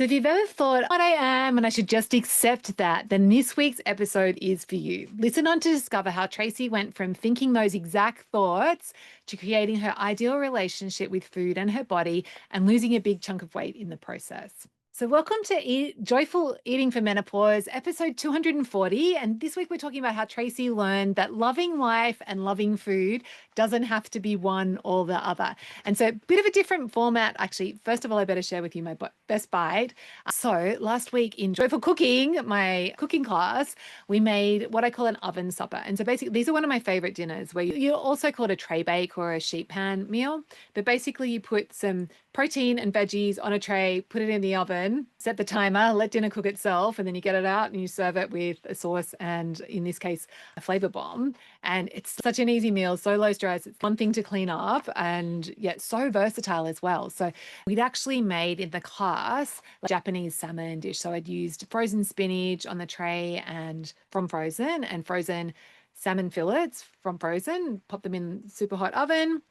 So if you've ever thought what I am and I should just accept that, then this week's episode is for you. Listen on to discover how Tracy went from thinking those exact thoughts to creating her ideal relationship with food and her body and losing a big chunk of weight in the process. So welcome to Joyful Eating for Menopause, episode 240. And this week we're talking about how Tracy learned that loving life and loving food doesn't have to be one or the other. And so a bit of a different format, actually. First of all, I better share with you my best bite. So last week in Joyful Cooking, my cooking class, we made what I call an oven supper. And so basically, these are one of my favorite dinners where you also call it a tray bake or a sheet pan meal. But basically, you put some protein and veggies on a tray, put it in the oven, set the timer, let dinner cook itself, and then you get it out and you serve it with a sauce and, in this case, a flavor bomb. And it's such an easy meal, so low stress. It's one thing to clean up and yet so versatile as well. So we'd actually made in the class a Japanese salmon dish. So I'd used frozen spinach on the tray and from frozen and frozen salmon fillets from frozen, popped them in super hot oven,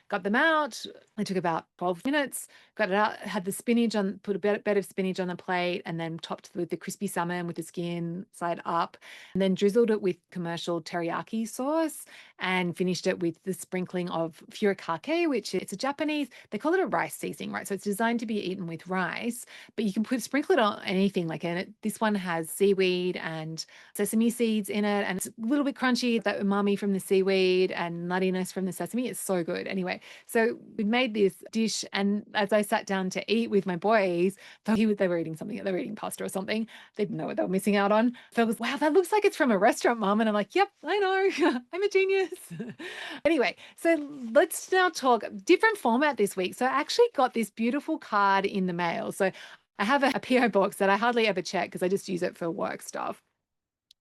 got them out. It took about 12 minutes, got it out, had the spinach on, put a bed of spinach on the plate, and then topped with the crispy salmon with the skin side up, and then drizzled it with commercial teriyaki sauce and finished it with the sprinkling of furikake, which it's a Japanese, they call it a rice seasoning, right? So it's designed to be eaten with rice, but you can sprinkle it on anything like in it. This one has seaweed and sesame seeds in it, and it's a little bit crunchy, that umami from the seaweed and nuttiness from the sesame. It's so good. Anyway, so we made this dish, and as I sat down to eat with my boys, they were eating something, they were eating pasta or something. They didn't know what they were missing out on. So I was, wow, that looks like it's from a restaurant, Mum. And I'm like, yep, I know. I'm a genius. Anyway, so let's now talk different format this week. So I actually got this beautiful card in the mail. So I have a PO box that I hardly ever check because I just use it for work stuff.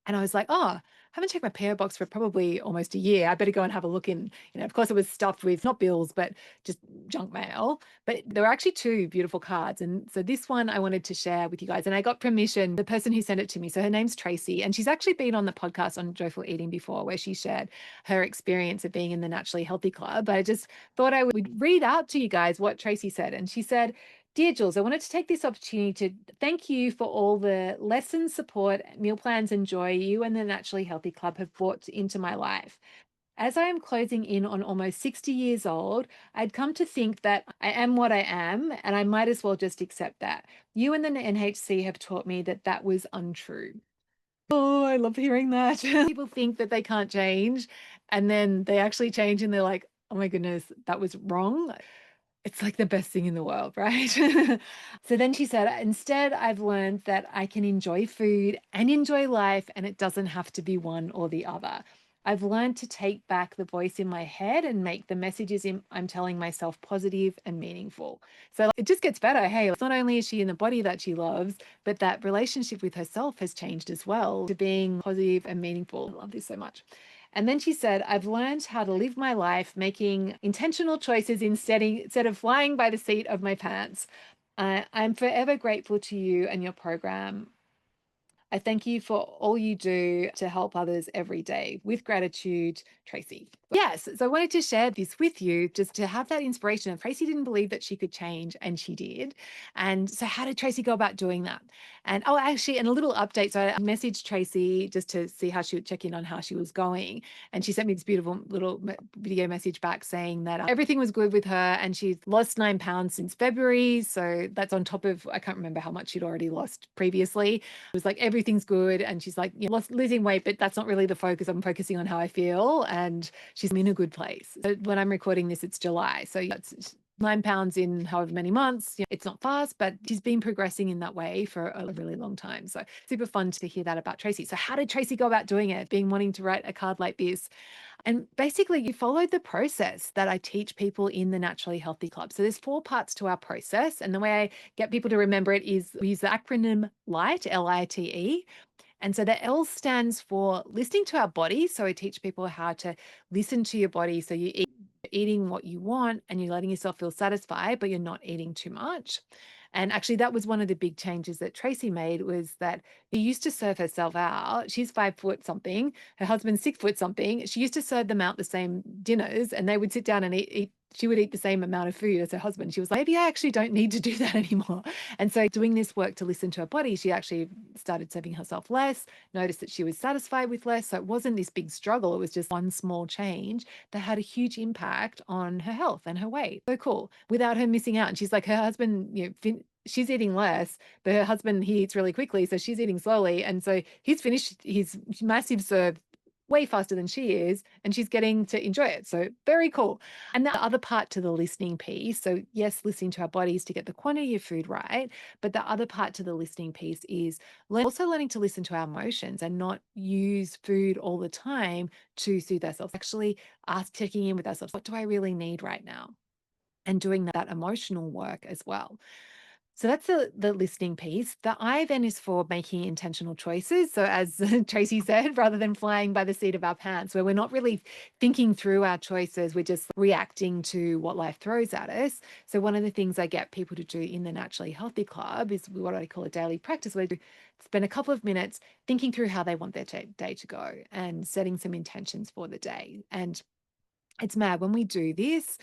And I was like, oh, I haven't checked my PO box for probably almost a year. I better go and have a look in. Of course, it was stuffed with not bills, but just junk mail. But there were actually two beautiful cards. And so this one I wanted to share with you guys. And I got permission, the person who sent it to me. So her name's Tracy. And she's actually been on the podcast on Joyful Eating before, where she shared her experience of being in the Naturally Healthy Club. But I just thought I would read out to you guys what Tracy said. And she said, Dear Jules, I wanted to take this opportunity to thank you for all the lessons, support, meal plans, and joy you and the Naturally Healthy Club have brought into my life. As I am closing in on almost 60 years old, I'd come to think that I am what I am, and I might as well just accept that. You and the NHC have taught me that that was untrue. Oh, I love hearing that. People think that they can't change, and then they actually change, and they're like, oh my goodness, that was wrong. It's like the best thing in the world, right? So then she said, instead, I've learned that I can enjoy food and enjoy life, and it doesn't have to be one or the other. I've learned to take back the voice in my head and make the messages I'm telling myself positive and meaningful. So it just gets better. Hey, it's not only is she in the body that she loves, but that relationship with herself has changed as well to being positive and meaningful. I love this so much. And then she said, I've learned how to live my life making intentional choices instead of flying by the seat of my pants. I'm forever grateful to you and your program. I thank you for all you do to help others every day. With gratitude, Tracy. Yes, so I wanted to share this with you just to have that inspiration. And Tracy didn't believe that she could change, and she did. And so, how did Tracy go about doing that? And actually, and a little update. So, I messaged Tracy just to see how she would check in on how she was going. And she sent me this beautiful little video message back saying that everything was good with her and she's lost 9 pounds since February. So, that's on top of, I can't remember how much she'd already lost previously. It was like everything's good, and she's like, losing weight, but that's not really the focus. I'm focusing on how I feel, and she's in a good place. So when I'm recording this, it's July, so it's 9 pounds in however many months. It's not fast, but she's been progressing in that way for a really long time. So super fun to hear that about Tracy. So how did Tracy go about doing it? Being wanting to write a card like this. And basically, you followed the process that I teach people in the Naturally Healthy Club. So there's 4 parts to our process. And the way I get people to remember it is we use the acronym LIGHT, L-I-T-E. And so the L stands for listening to our body. So I teach people how to listen to your body. So you eating what you want and you're letting yourself feel satisfied, but you're not eating too much. And actually, that was one of the big changes that Tracy made, was that she used to serve herself out. She's 5 foot something. Her husband's 6 foot something. She used to serve them out the same dinners, and they would sit down and eat she would eat the same amount of food as her husband. She was like, maybe I actually don't need to do that anymore. And so doing this work to listen to her body, she actually started serving herself less, noticed that she was satisfied with less. So it wasn't this big struggle. It was just one small change that had a huge impact on her health and her weight. So cool. Without her missing out. And she's like, her husband, she's eating less, but her husband, he eats really quickly. So she's eating slowly. And so he's finished his massive serve way faster than she is, and she's getting to enjoy it. So very cool. And the other part to the listening piece, so yes, listening to our bodies to get the quantity of food right, but the other part to the listening piece is also learning to listen to our emotions and not use food all the time to soothe ourselves. Actually checking in with ourselves. What do I really need right now? And doing that emotional work as well. So that's the listening piece. The I then is for making intentional choices. So as Tracy said, rather than flying by the seat of our pants, where we're not really thinking through our choices, we're just reacting to what life throws at us. So one of the things I get people to do in the Naturally Healthy Club is what I call a daily practice, where they spend a couple of minutes thinking through how they want their day to go and setting some intentions for the day. And it's mad when we do this,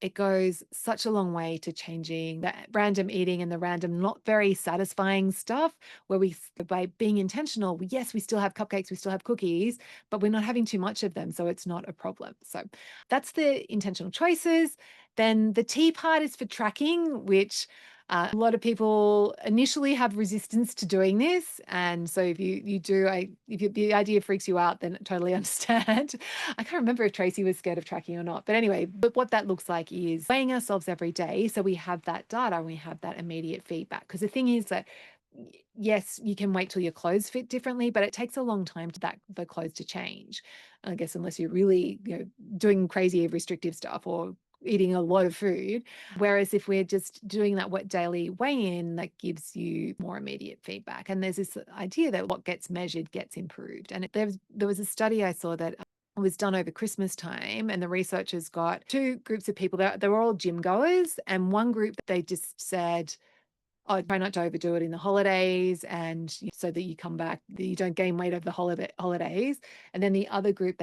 it goes such a long way to changing the random eating and the random not very satisfying stuff where by being intentional, yes, we still have cupcakes, we still have cookies, but we're not having too much of them. So it's not a problem. So that's the intentional choices. Then the T part is for tracking, which a lot of people initially have resistance to doing this. And so if the idea freaks you out, then I totally understand. I can't remember if Tracy was scared of tracking or not. But anyway, but what that looks like is weighing ourselves every day. So we have that data and we have that immediate feedback. Because the thing is that yes, you can wait till your clothes fit differently, but it takes a long time for the clothes to change. I guess unless you're really, doing crazy restrictive stuff or eating a lot of food. Whereas if we're just doing that daily weigh-in, that gives you more immediate feedback. And there's this idea that what gets measured gets improved. And there was a study I saw that was done over Christmas time, and the researchers got two groups of people. They were all gym goers, and one group they just said, "Oh, try not to overdo it in the holidays, and so that you come back, that you don't gain weight over the holidays." And then the other group,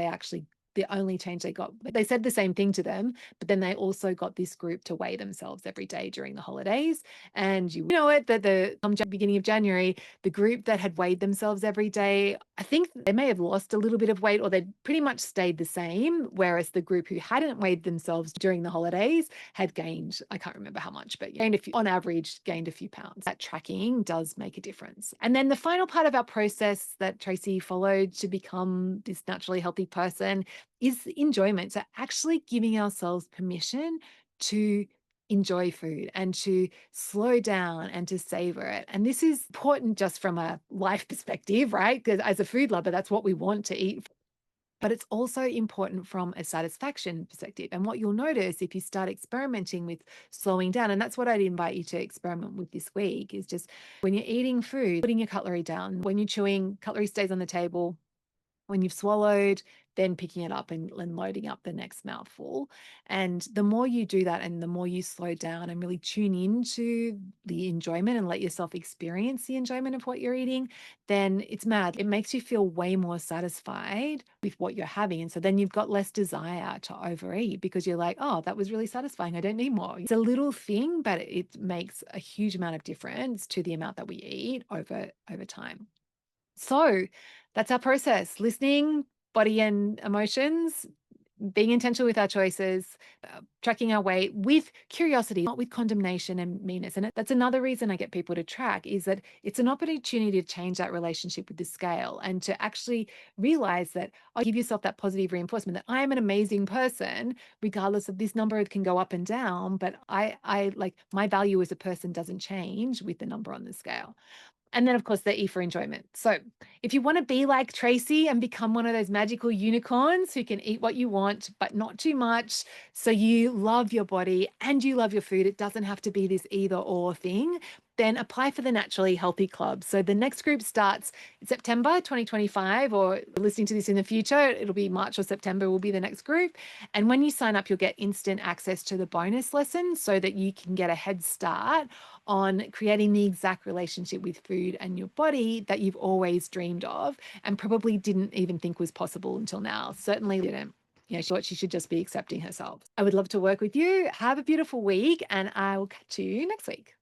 the only change they said the same thing to them, but then they also got this group to weigh themselves every day during the holidays. And you know it, that the beginning of January, the group that had weighed themselves every day, I think they may have lost a little bit of weight or they'd pretty much stayed the same. Whereas the group who hadn't weighed themselves during the holidays had gained, I can't remember how much, but on average, gained a few pounds. That tracking does make a difference. And then the final part of our process that Tracy followed to become this naturally healthy person is enjoyment. So actually giving ourselves permission to enjoy food and to slow down and to savor it. And this is important just from a life perspective, right? Because as a food lover, that's what we want to eat. But it's also important from a satisfaction perspective. And what you'll notice if you start experimenting with slowing down, and that's what I'd invite you to experiment with this week, is just when you're eating food, putting your cutlery down. When you're chewing, cutlery stays on the table. When you've swallowed, then picking it up and loading up the next mouthful. And the more you do that and the more you slow down and really tune into the enjoyment and let yourself experience the enjoyment of what you're eating, then it's mad. It makes you feel way more satisfied with what you're having. And so then you've got less desire to overeat because you're like, oh, that was really satisfying. I don't need more. It's a little thing, but it makes a huge amount of difference to the amount that we eat over time. So that's our process: listening, body and emotions, being intentional with our choices, tracking our weight with curiosity, not with condemnation and meanness. And that's another reason I get people to track, is that it's an opportunity to change that relationship with the scale and to actually realize that give yourself that positive reinforcement that I am an amazing person, regardless of this number can go up and down, but I like my value as a person doesn't change with the number on the scale. And then, of course, the E for enjoyment. So if you want to be like Tracy and become one of those magical unicorns who can eat what you want, but not too much, so you love your body and you love your food, it doesn't have to be this either or thing, then apply for the Naturally Healthy Club. So the next group starts in September 2025, or listening to this in the future, it'll be March or September will be the next group. And when you sign up, you'll get instant access to the bonus lessons so that you can get a head start on creating the exact relationship with food and your body that you've always dreamed of and probably didn't even think was possible until now. Certainly didn't. She thought she should just be accepting herself. I would love to work with you. Have a beautiful week, and I will catch you next week.